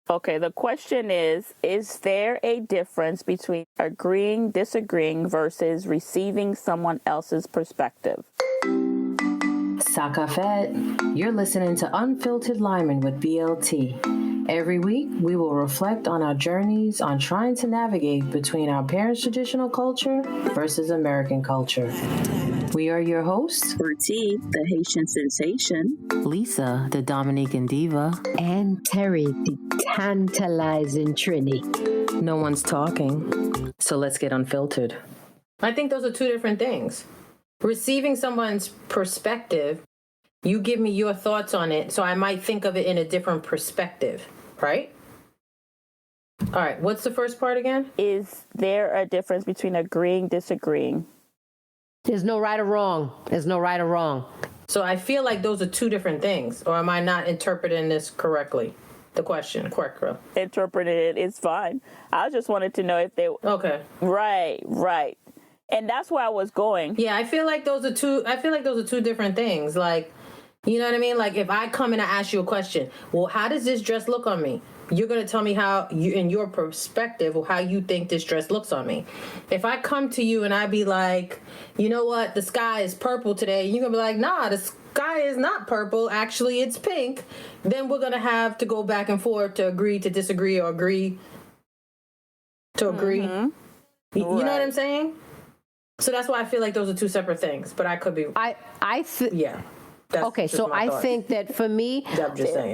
Okay, the question is there a difference between agreeing, disagreeing versus receiving someone else's perspective? Sakafet, you're listening to Unfiltered Lyman with BLT. Every week, we will reflect on our journeys on trying to navigate between our parents' traditional culture versus American culture. We are your hosts, Bertie, the Haitian sensation, Lisa, the Dominican diva, and Terry, the tantalizing Trini. No one's talking, so let's get unfiltered. I think those are two different things. Receiving someone's perspective, you give me your thoughts on it, so I might think of it in a different perspective, right? All right, what's the first part again? Is there a difference between agreeing, disagreeing? There's no right or wrong. There's no right or wrong. So I feel like those are two different things, or am I not interpreting this correctly? The question, correct, girl. Interpreted it, it's fine. I just wanted to know if they... Okay. Right. And that's where I was going. Yeah, I feel like those are two different things. Like, you know what I mean? Like, if I come and I ask you a question, well, how does this dress look on me? You're going to tell me how you, in your perspective, or how you think this dress looks on me. If I come to you and I be like, you know what, the sky is purple today, you're going to be like, nah, the sky is not purple. Actually, it's pink. Then we're going to have to go back and forth to agree to disagree or agree to agree. Mm-hmm. You know what I'm saying? So that's why I feel like those are two separate things. But I could be... Yeah. Okay, so I think that for me,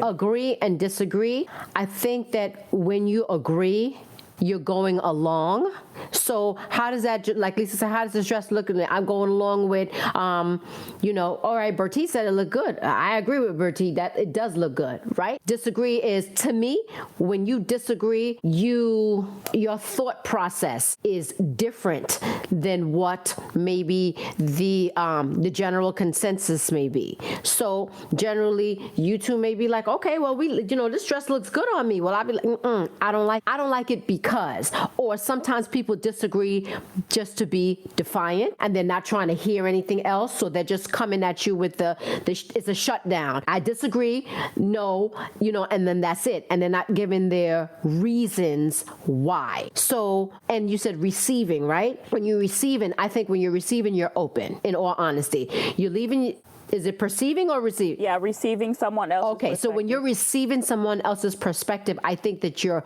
agree and disagree, I think that when you agree, you're going along. So how does that, like Lisa said, how does this dress look? I'm going along with, all right, Bertie said it looked good. I agree with Bertie that it does look good, right? Disagree is, to me, when you disagree, your thought process is different than what maybe the general consensus may be. So generally, you two may be like, okay, well, this dress looks good on me. Well, I'll be like, I don't like it because, or sometimes people disagree just to be defiant and they're not trying to hear anything else. So they're just coming at you with it's a shutdown. I disagree. No, and then that's it. And they're not giving their reasons why. So, and you said receiving, right? When you're receiving, I think when you're receiving, you're open, in all honesty. You're leaving... Is it perceiving or receiving? Yeah, receiving someone else's perspective. So when you're receiving someone else's perspective, I think that you're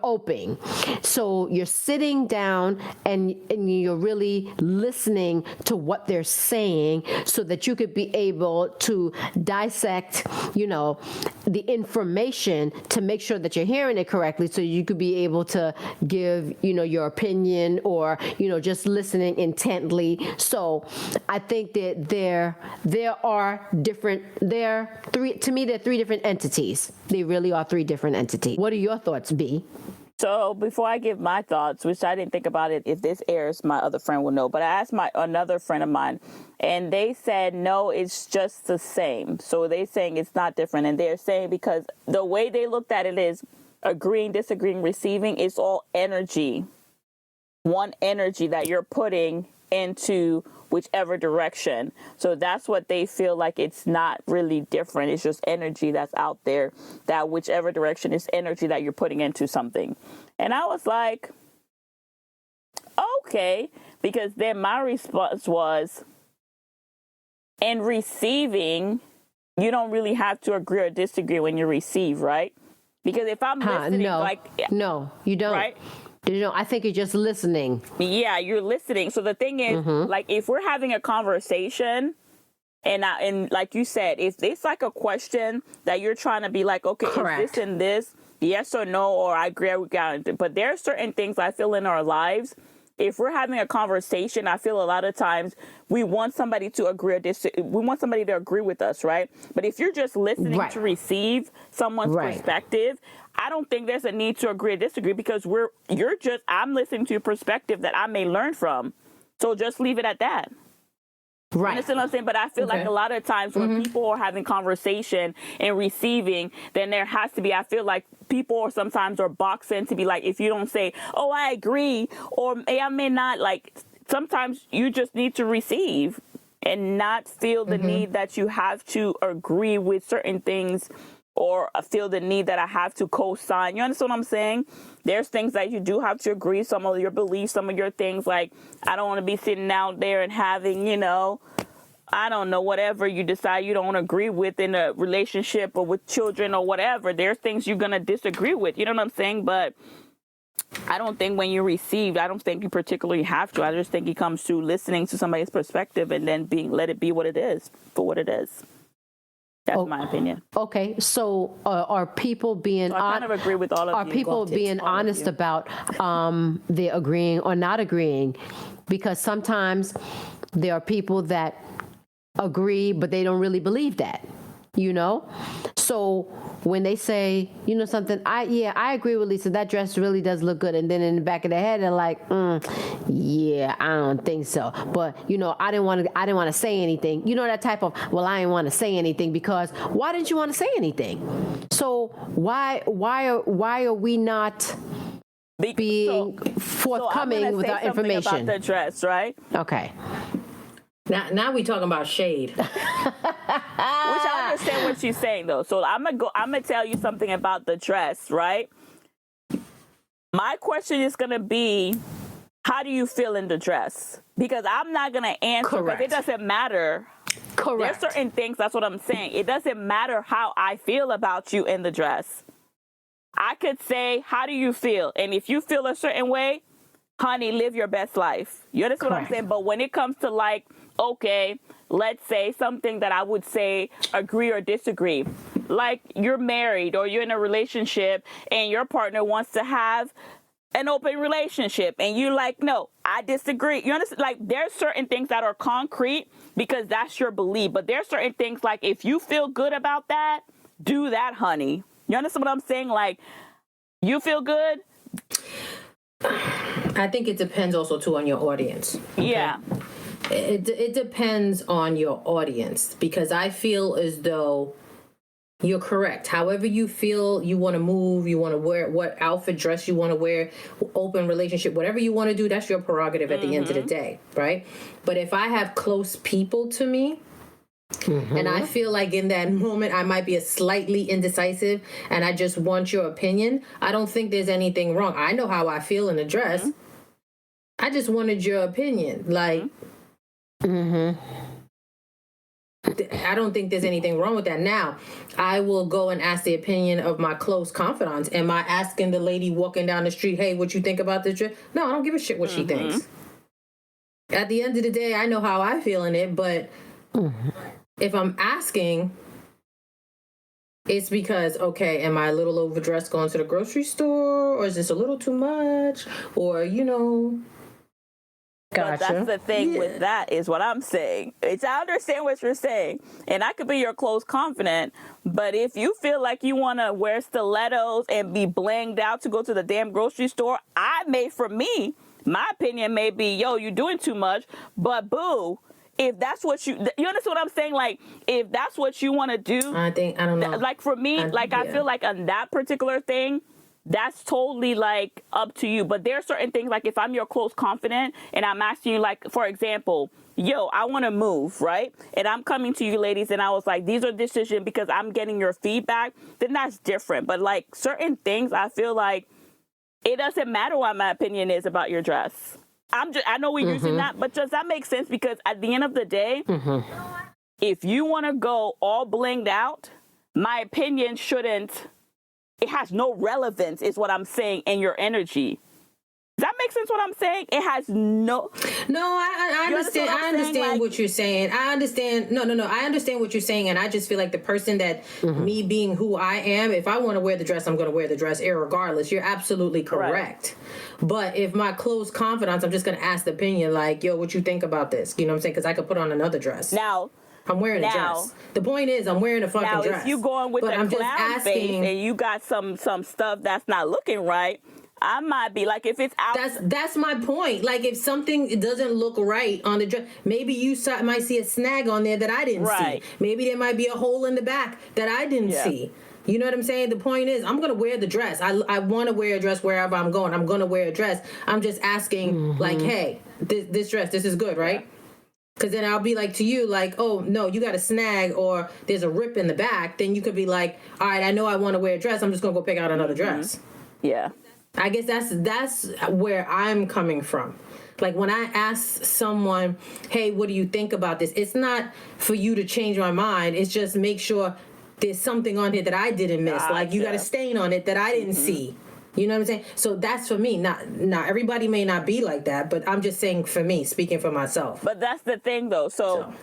open. So you're sitting down and you're really listening to what they're saying so that you could be able to dissect, the information to make sure that you're hearing it correctly so you could be able to give, your opinion or, just listening intently. So I think that there are different, they're three different entities. They really are three different entities. What are your thoughts, B? So before I give my thoughts, which I didn't think about it, if this airs, my other friend will know, but I asked another friend of mine and they said, no, it's just the same. So they're saying it's not different. And they're saying because the way they looked at it is agreeing, disagreeing, receiving, it's all energy. One energy that you're putting into whichever direction. So that's what they feel like. It's not really different. It's just energy that's out there, that whichever direction is energy that you're putting into something. And I was like, okay, because then my response was, in receiving, you don't really have to agree or disagree when you receive, right? Because if I'm listening, no, you don't. Right? I think you're just listening. Yeah, you're listening. So the thing is, like, if we're having a conversation, and like you said, if it's like a question that you're trying to be like, okay, correct. Is this and this, yes or no, or I agree, we got it. But there are certain things I feel in our lives. If we're having a conversation, I feel a lot of times we want somebody to agree or disagree. We want somebody to agree with us, right? But if you're just listening to receive someone's perspective, I don't think there's a need to agree or disagree because I'm listening to a perspective that I may learn from. So just leave it at that. Right. You understand what I'm saying? But I feel like a lot of times when people are having conversation and receiving, then there has to be, I feel like people sometimes are boxed in to be like, if you don't say, oh, I agree, or I may not, like, sometimes you just need to receive and not feel the need that you have to agree with certain things or feel the need that I have to co-sign. You understand what I'm saying? There's things that you do have to agree, some of your beliefs, some of your things. Like, I don't want to be sitting out there and having, I don't know, whatever you decide you don't agree with in a relationship or with children or whatever. There's things you're going to disagree with. You know what I'm saying? But I don't think when you receive, I don't think you particularly have to. I just think it comes to listening to somebody's perspective and then let it be what it is, for what it is. That's my opinion. Okay, so are people being... I kind of agree with all of you. Are people being honest about their agreeing or not agreeing? Because sometimes there are people that agree, but they don't really believe that, So when they say, something, I agree with Lisa, that dress really does look good. And then in the back of their head, they're like, yeah, I don't think so. But, I didn't want to say anything. That type of, well, I didn't want to say anything because why didn't you want to say anything? So why are we not being forthcoming with our information? About the dress, right? Okay. Now we talking about shade. Which I understand what she's saying though. So I'm gonna tell you something about the dress, right? My question is gonna be, how do you feel in the dress? Because I'm not gonna answer, because it doesn't matter. Correct. There's certain things, that's what I'm saying. It doesn't matter how I feel about you in the dress. I could say, how do you feel? And if you feel a certain way, honey, live your best life. You understand what I'm saying? But when it comes to like, okay, let's say something that I would say agree or disagree. Like you're married or you're in a relationship and your partner wants to have an open relationship and you like, no, I disagree. You understand? Like there's certain things that are concrete because that's your belief. But there's certain things like if you feel good about that, do that, honey. You understand what I'm saying? Like you feel good? I think it depends also too on your audience. Okay? Yeah. It depends on your audience because I feel as though you're correct. However you feel you want to move, you want to wear what outfit, dress you want to wear, open relationship, whatever you want to do, that's your prerogative at the end of the day, right? But if I have close people to me, and I feel like in that moment I might be a slightly indecisive and I just want your opinion, I don't think there's anything wrong. I know how I feel in a dress. I just wanted your opinion. Like, I don't think there's anything wrong with that. Now, I will go and ask the opinion of my close confidants. Am I asking the lady walking down the street, hey, what you think about this dress? No, I don't give a shit what she thinks. At the end of the day, I know how I feel in it, but if I'm asking, it's because, okay, am I a little overdressed going to the grocery store? Or is this a little too much? Or, Gotcha. But that's the thing with that is what I'm saying. I understand what you're saying. And I could be your close confidant. But if you feel like you want to wear stilettos and be blinged out to go to the damn grocery store, my opinion may be, yo, you're doing too much. But boo, if that's what you understand what I'm saying? Like, if that's what you want to do. I don't know. Like for me, I feel like on that particular thing, that's totally like up to you. But there are certain things like if I'm your close confidant and I'm asking you, like, for example, yo, I want to move, right? And I'm coming to you ladies and I was like, these are decisions because I'm getting your feedback, then that's different. But like certain things, I feel like it doesn't matter what my opinion is about your dress. I know we're using that, but does that make sense? Because at the end of the day, if you want to go all blinged out, my opinion it has no relevance, is what I'm saying, in your energy. Does that make sense what I'm saying? It has no... No, I understand. I understand what you're saying. I understand. No. I understand what you're saying. And I just feel like the person that me being who I am, if I want to wear the dress, I'm going to wear the dress irregardless. You're absolutely correct. Right. But if my close confidants, I'm just going to ask the opinion like, yo, what you think about this? You know what I'm saying? Because I could put on another dress. Now... I'm wearing a dress. The point is, I'm wearing a fucking dress. Now, if you going with a clown face and you got some stuff that's not looking right, I might be like, if it's out. That's my point. Like, if something doesn't look right on the dress, maybe you might see a snag on there that I didn't see. Maybe there might be a hole in the back that I didn't see. You know what I'm saying? The point is, I'm going to wear the dress. I want to wear a dress wherever I'm going. I'm going to wear a dress. I'm just asking, like, hey, this dress, this is good, right? Because then I'll be like to you, like, oh, no, you got a snag or there's a rip in the back. Then you could be like, all right, I know I want to wear a dress. I'm just going to go pick out another dress. Yeah. I guess that's where I'm coming from. Like when I ask someone, hey, what do you think about this? It's not for you to change my mind. It's just make sure there's something on here that I didn't miss. Gotcha. Like you got a stain on it that I didn't see. You know what I'm saying? So that's for me. Not everybody may not be like that, but I'm just saying for me, speaking for myself. But that's the thing, though. So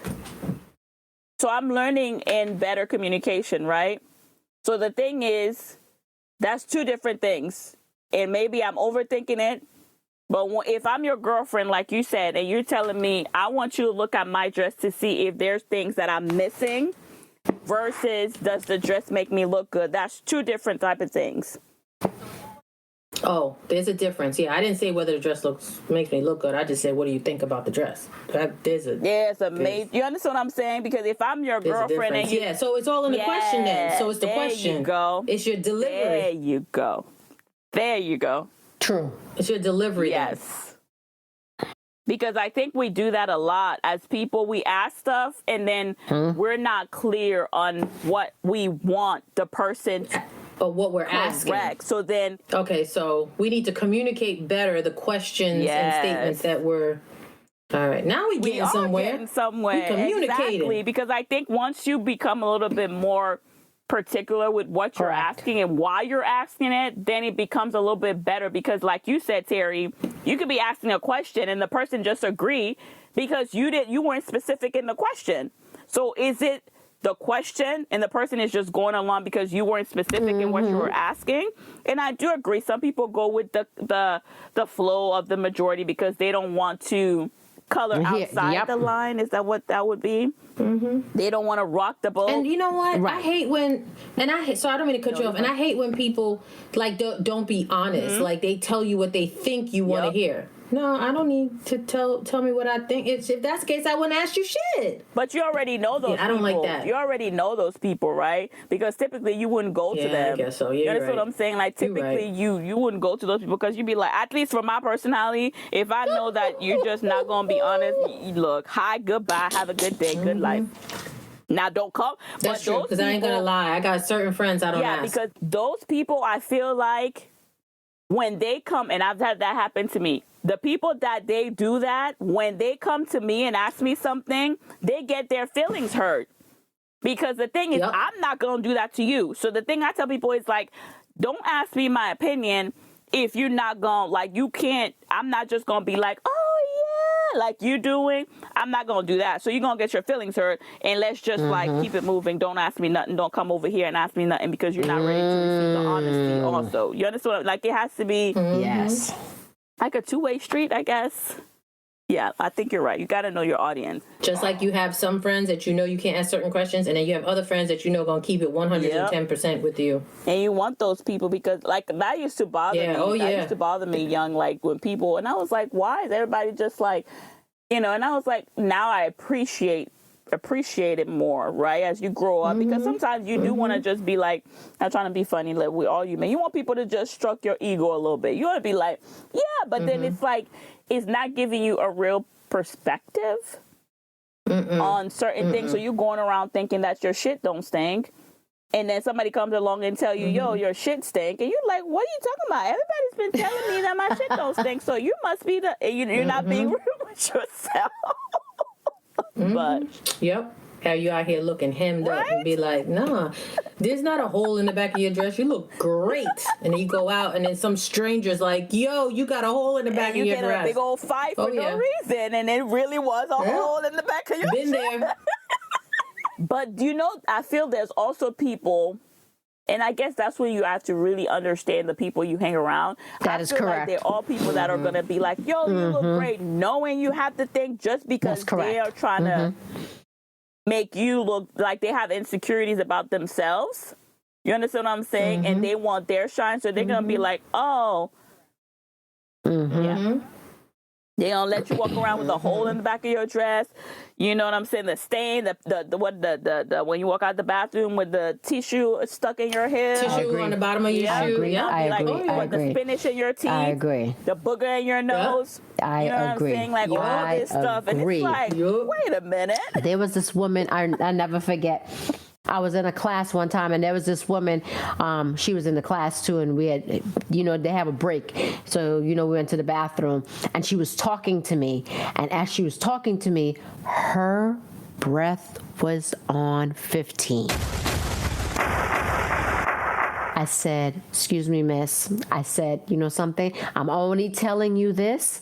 I'm learning in better communication, right? So the thing is, that's two different things. And maybe I'm overthinking it. But if I'm your girlfriend, like you said, and you're telling me, I want you to look at my dress to see if there's things that I'm missing versus does the dress make me look good? That's two different type of things. Oh, there's a difference. Yeah, I didn't say whether the dress makes me look good. I just said, what do you think about the dress? It's amazing. You understand what I'm saying? Because if I'm your girlfriend and yeah, so it's all in the question then. So it's the question. There you go. It's your delivery. There you go. There you go. True. It's your delivery. Yes. Because I think we do that a lot as people. We ask stuff and then we're not clear on what we want the person to. But what we're asking. So then. Okay, so we need to communicate better the questions and statements that we're. All right, now we getting somewhere. Getting somewhere. We communicating. Exactly, because I think once you become a little bit more particular with what you're asking and why you're asking it, then it becomes a little bit better. Because like you said, Terry, you could be asking a question and the person just agree because you weren't specific in the question. So is it the question and the person is just going along because you weren't specific in what you were asking? And I do agree. Some people go with the flow of the majority because they don't want to color outside the line. Is that what that would be? They don't want to rock the boat. And you know what? Right. I hate when, so I don't mean to cut you off. And I hate when people like don't be honest. Like they tell you what they think you want to hear. No, I don't need to tell me what I think. If that's the case, I wouldn't ask you shit. But you already know those people. I don't like that. You already know those people, right? Because typically you wouldn't go to them. I guess so. Yeah, you understand what I'm saying? Like typically you wouldn't go to those people because you'd be like, at least for my personality, if I know that you're just not going to be honest, look, hi, goodbye, have a good day, good life. Now don't come. That's true, because I ain't going to lie. I got certain friends I don't ask. Yeah, because those people, I feel like when they come, and I've had that happen to me, the people that they do that, when they come to me and ask me something, they get their feelings hurt. Because the thing is, I'm not going to do that to you. So the thing I tell people is like, don't ask me my opinion if you're not going to, like, you can't, I'm not just going to be like, oh yeah, like you doing. I'm not going to do that. So you're going to get your feelings hurt. And let's just like keep it moving. Don't ask me nothing. Don't come over here and ask me nothing because you're not ready to receive the honesty also. You understand? Like it has to be. Yes. Like a two-way street, I guess. Yeah, I think you're right. You got to know your audience. Just like you have some friends that you know you can't ask certain questions, and then you have other friends that you know going to keep it 110% with you. And you want those people because, like, that used to bother me. That used to bother me young, like, when people, and I was like, why is everybody just like, and I was like, now I appreciate it more, right, as you grow up, because sometimes you do want to just be like, I'm trying to be funny, like we all human. You want people to just stroke your ego a little bit. You want to be like, yeah, but then it's like, it's not giving you a real perspective on certain things. So you're going around thinking that your shit don't stink. And then somebody comes along and tell you, yo, your shit stink. And you're like, what are you talking about? Everybody's been telling me that my shit don't stink. So you must be you're not being real with yourself. But how you out here looking hemmed up and be like, nah, there's not a hole in the back of your dress. You look great. And then you go out and then some stranger's like, yo, you got a hole in the back of your dress. You get a big old fight for no reason. And it really was a hole in the back of your dress. Been there. But I feel there's also people, and I guess that's when you have to really understand the people you hang around. That is correct. Like they're all people that are going to be like, yo, you look great, knowing you have to think just because they are trying to make you look like they have insecurities about themselves. You understand what I'm saying? And they want their shine, so they're going to be like, oh, yeah. They don't let you walk around with a hole in the back of your dress. You know what I'm saying? The stain, the when you walk out the bathroom with the tissue stuck in your hair. Tissue on the bottom of your shoe. I agree. Yeah. I agree. Like, I agree. The spinach in your teeth. I agree. The booger in your nose. I you know agree. What I'm saying? Like all this stuff. And it's like, wait a minute. There was this woman, I never forget. I was in a class one time, and there was this woman, she was in the class too, and we had, they have a break. So, we went to the bathroom, and she was talking to me. And as she was talking to me, her breath was on 15. I said, excuse me, miss. I said, something? I'm only telling you this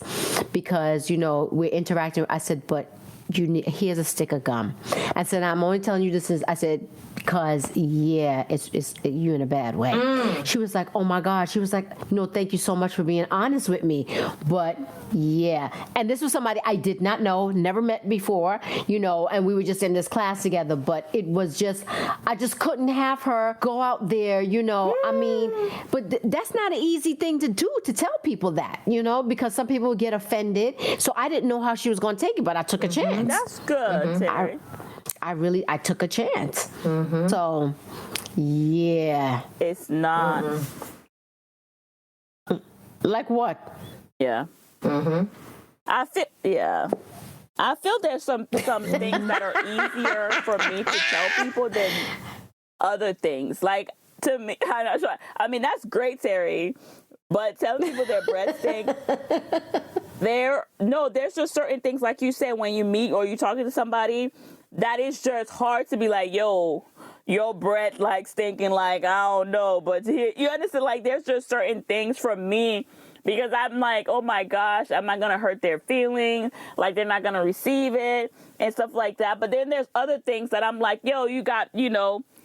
because, we're interacting. I said, but here's a stick of gum. I said, I'm only telling you this I said, because it's you in a bad way. She was like, oh my God. She was like, thank you so much for being honest with me. But and this was somebody I did not know, never met before, and we were just in this class together. But it was just, I just couldn't have her go out there, I mean, but that's not an easy thing to do, to tell people that, because some people get offended. So I didn't know how she was going to take it, but I took a chance. That's good, Terry. I took a chance. So, It's not. Like what? Yeah. I feel there's some things that are easier for me to tell people than other things. Like, to me, I mean, that's great, Terry, but telling people their breath stink, there's just certain things, like you said, when you meet or you're talking to somebody, that is just hard to be like, yo, your breath like stinking, like, I don't know, but you understand, like, there's just certain things for me, because I'm like, oh my gosh, am I gonna hurt their feelings? Like, they're not gonna receive it and stuff like that. But then there's other things that I'm like, yo, you got,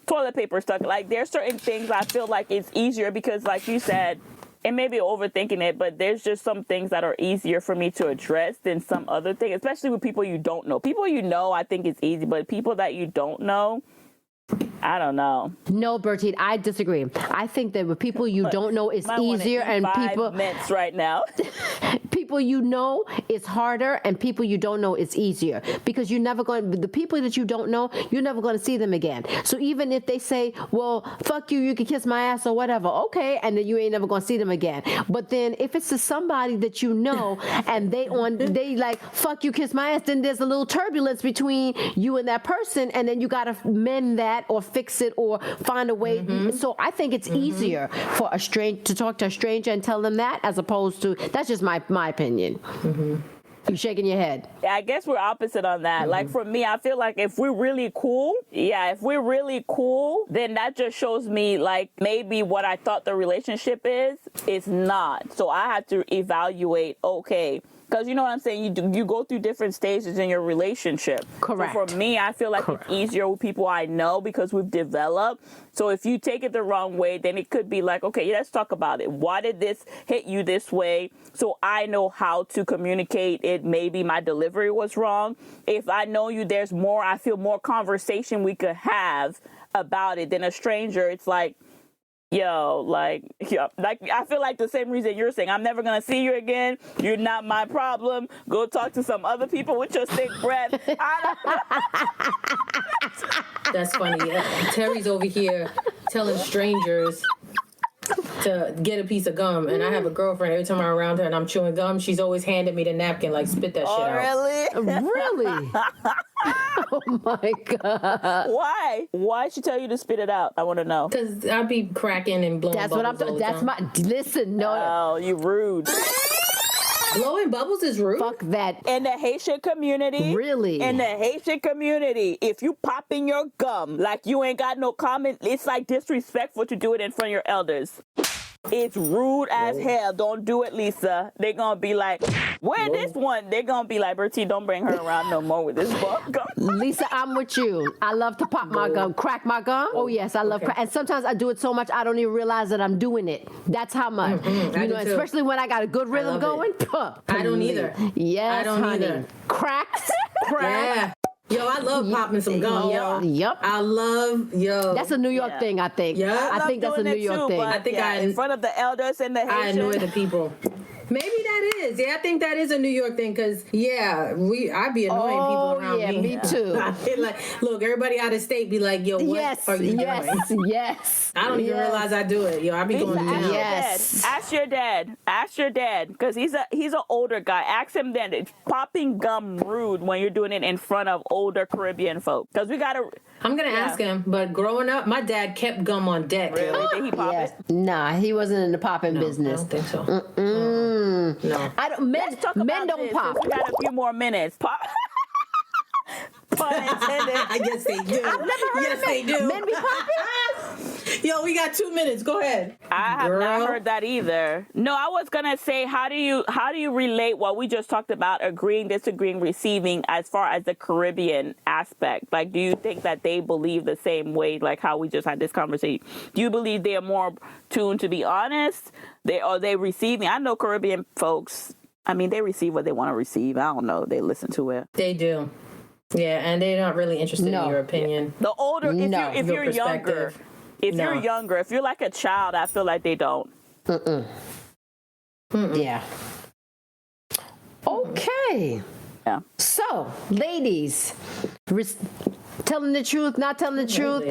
toilet paper stuck. Like, there's certain things I feel like it's easier because, like you said, and maybe overthinking it, but there's just some things that are easier for me to address than some other things, especially with people you don't know. People I think it's easy, but people that you don't know, I don't know. No, Bertie, I disagree. I think that with people you don't know, it's easier, and people minutes right now. People it's harder, and people you don't know, it's easier, because the people that you don't know, you're never going to see them again. So even if they say, well, fuck you, you can kiss my ass or whatever, okay, and then you ain't never going to see them again. But then if it's to somebody that you know and they like, fuck you, kiss my ass, then there's a little turbulence between you and that person, and then you got to mend that or fix it or find a way. So I think it's easier for to talk to a stranger and tell them that, as opposed to, that's just my opinion. You shaking your head? Yeah, I guess we're opposite on that. Like, for me, I feel like if we're really cool, then that just shows me, like, maybe what I thought the relationship is not. So I have to evaluate, okay, because you know what I'm saying? You go through different stages in your relationship. Correct. So for me, I feel like it's easier with people I know because we've developed. So if you take it the wrong way, then it could be like, okay, let's talk about it. Why did this hit you this way? So I know how to communicate it. Maybe my delivery was wrong. If I know you, there's more, I feel more conversation we could have about it than a stranger. It's like, like I feel like the same reason you're saying, I'm never gonna see you again. You're not my problem. Go talk to some other people with your sick breath. That's funny. Terry's over here telling strangers to get a piece of gum, and I have a girlfriend. Every time I'm around her and I'm chewing gum, she's always handing me the napkin, like, spit that shit out. Really? Oh my God. Why she tell you to spit it out? I want to know. Because I be cracking and blowing That's bubbles. what I'm talking. Listen, no. Oh, you rude. Blowing bubbles is rude. Fuck that. In the Haitian community. Really? In the Haitian community, if you pop in your gum like you ain't got no comment, it's like disrespectful to do it in front of your elders. It's rude as hell. Don't do it, Lisa. They're going to be like, where this one? They're going to be like, Bertie, don't bring her around no more with this gum. Lisa, I'm with you. I love to pop my gum, crack my gum. Oh, yes, I love crack. And sometimes I do it so much I don't even realize that I'm doing it. That's how much. Especially when I got a good rhythm going. I don't either. Yes, I don't honey. either. Cracks. Yeah. Yo, I love popping some gum, yo. Yep. I love, That's a New York thing, I think. Yeah. I think that's a New York thing. I think in front of the elders and the Haitians. I annoy the people. Maybe that is. Yeah, I think that is a New York thing because, I'd be annoying people around me. Me too. Like, look, everybody out of state be like, yo, what are you doing? Yes. I don't even realize I do it. Yo, I be going down. Yes. Ask your dad, because he's an older guy. Ask him then. It's popping gum rude when you're doing it in front of older Caribbean folk? Because we gotta. I'm gonna ask him. But growing up, my dad kept gum on deck. Really? Did he pop it? Nah, he wasn't in the popping business. I don't think so. No. I don't. Men don't pop. We got a few more minutes. Pop. Pun intended. I guess they do. I've never heard they do. Men be popping. Yo, we got 2 minutes. Go ahead. I have not heard that either. No, I was gonna say, how do you relate what we just talked about, agreeing, disagreeing, receiving, as far as the Caribbean aspect? Like, do you think that they believe the same way, like how we just had this conversation? Do you believe they are more tuned to be honest? Are they receiving? I know Caribbean folks. I mean, they receive what they want to receive. I don't know. They listen to it. They do. Yeah, and they're not really interested in your opinion. The older, if you're younger. If you're younger, if you're like a child, I feel like they don't. Yeah. Okay. Yeah. So, ladies, telling the truth, not telling the truth,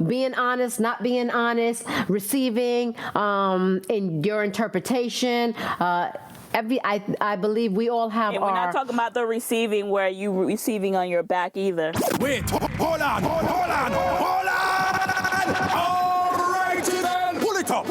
being honest, not being honest, receiving in your interpretation. I believe we all have we're not talking about the receiving where you receiving on your back either. Wait, hold on. All right, then. Pull it up.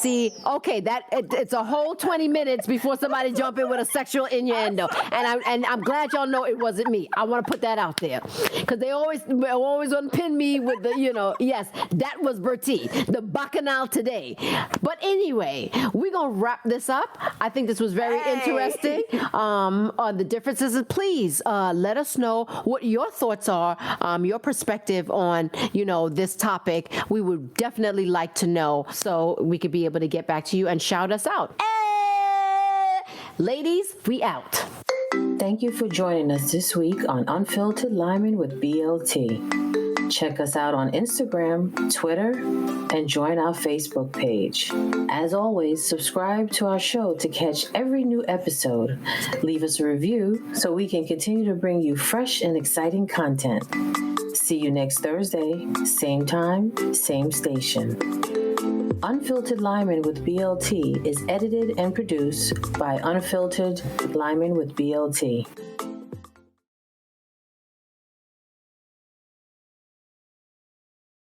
See, okay, it's a whole 20 minutes before somebody jump in with a sexual innuendo, and I'm glad y'all know it wasn't me. I want to put that out there, because they always want to pin me with the, yes, that was Bertie, the bacchanal today. But anyway, we're gonna wrap this up. I think this was very interesting on the differences. Please let us know what your thoughts are, your perspective on this topic. We would definitely like to know, so we could be able to get back to you and shout us out. Ladies, we out. Thank you for joining us this week on Unfiltered Lyman with BLT. Check us out on Instagram, Twitter, and join our Facebook page. As always, subscribe to our show to catch every new episode. Leave us a review so we can continue to bring you fresh and exciting content. See you next Thursday, same time, same station. Unfiltered Lyman with BLT is edited and produced by Unfiltered Lyman with BLT.